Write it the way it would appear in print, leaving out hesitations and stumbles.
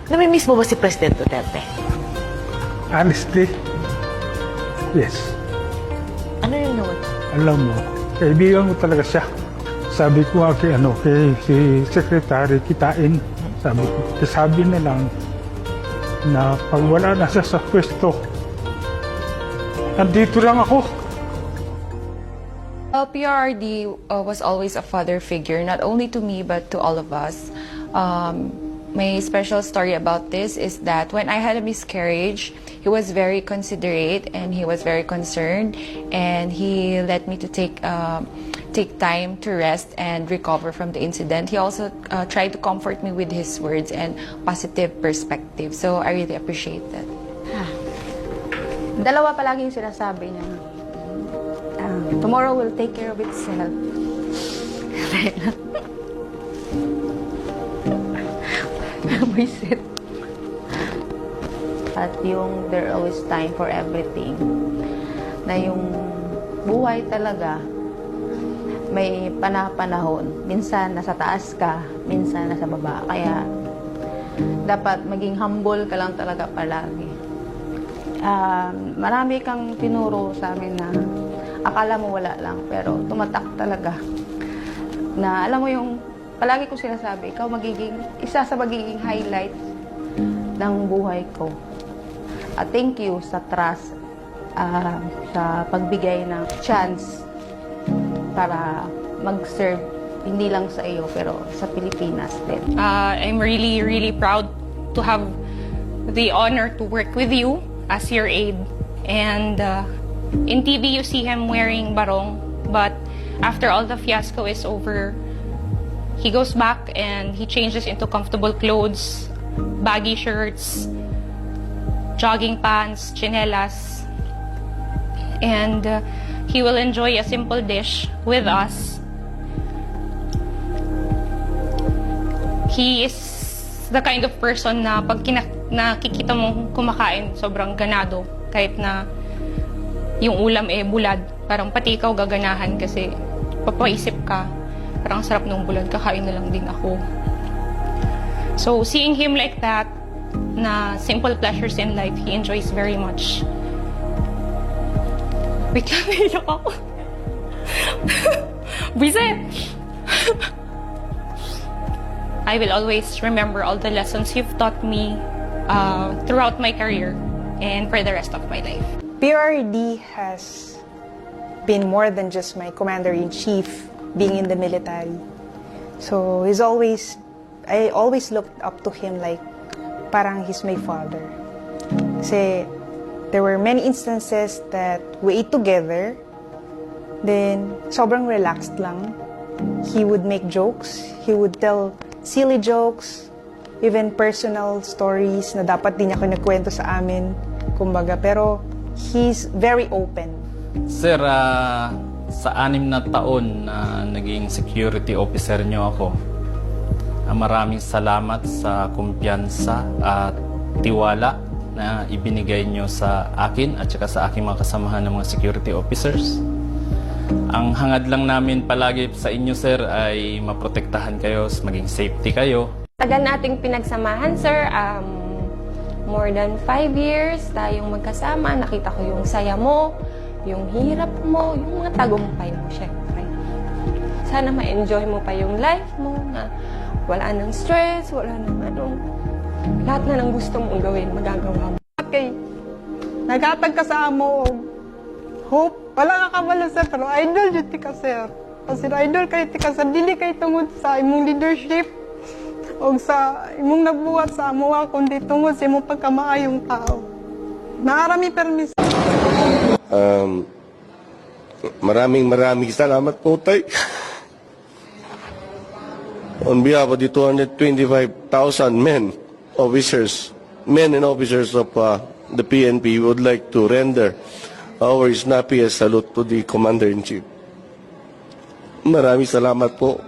Namimiss mo ba si President Duterte? Honestly, yes. Ano yung naman? Alam mo, kaibigan ko talaga siya. Sabi ko nga kay si Secretary Kitain, sabi na lang na pag wala na siya sa pwesto, andito lang ako. PRRD was always a father figure, not only to me but to all of us. My special story about this is that when I had a miscarriage, he was very considerate and he was very concerned, and he let me to take time to rest and recover from the incident. He also tried to comfort me with his words and positive perspective. So I really appreciate that. Dalawa palagi yung sinasabi niya. Tomorrow will take care of itself. Visit. At yung there always time for everything. Na yung buhay talaga may panahon. Minsan nasa taas ka, minsan nasa baba. Kaya dapat maging humble ka lang talaga palagi. Marami kang tinuro sa amin na akala mo wala lang, pero tumatak talaga. Na alam mo yung palagi ko sinasabi, ikaw magiging isa sa magiging highlight ng buhay ko. At thank you sa trust, sa pagbigay ng chance para mag-serve hindi lang sa iyo pero sa Pilipinas din. I'm really, really proud to have the honor to work with you as your aide. And in TV, you see him wearing barong, but after all the fiasco is over, he goes back and he changes into comfortable clothes, baggy shirts, jogging pants, chinelas, and he will enjoy a simple dish with us. He is the kind of person na pag nakikita mong kumakain, sobrang ganado, kahit na yung ulam bulad. Parang pati ikaw gaganahan kasi papaisip ka, parang sarap ng bulad, kakain na lang din ako. So seeing him like that, na simple pleasures in life, he enjoys very much. Wait lang, naiyak ako. Visit! I will always remember all the lessons you've taught me throughout my career and for the rest of my life. PRRD has been more than just my commander-in-chief being in the military. So I always looked up to him like parang he's my father. Kasi there were many instances that we ate together, then sobrang relaxed lang. He would make jokes, he would tell silly jokes, even personal stories na dapat di niya kinikwento sa amin, kumbaga. Pero he's very open. Sir, sa 6 na taon na naging security officer niyo ako, maraming salamat sa kumpiyansa at tiwala na ibinigay niyo sa akin at saka sa aking mga kasamahan ng mga security officers. Ang hangad lang namin palagi sa inyo, sir, ay maprotektahan kayo, maging safety kayo. Tagal nating pinagsamahan, sir. More than 5 years tayong magkasama. Nakita ko yung saya mo, yung hirap mo, yung mga tagumpay mo, syempre. Sana ma-enjoy mo pa yung life mo, na wala nang stress, wala nang lahat na ng gusto mong gawin, magagawa mo. Okay, nagatag ka sa amo, hope, wala ka kabalo sir, pero idol yun ti ka sir. Kasi idol kayo ti ka sir, dili kayo tungod sa imong leadership o sa imong nabuhat sa amo, kundi tungod sa imong pagkamaayong tao. Naarami permis. Maraming salamat po, Tay. On behalf of the 225,000 men and officers of the PNP, we would like to render our snappiest salute to the Commander-in-Chief. Maraming salamat po.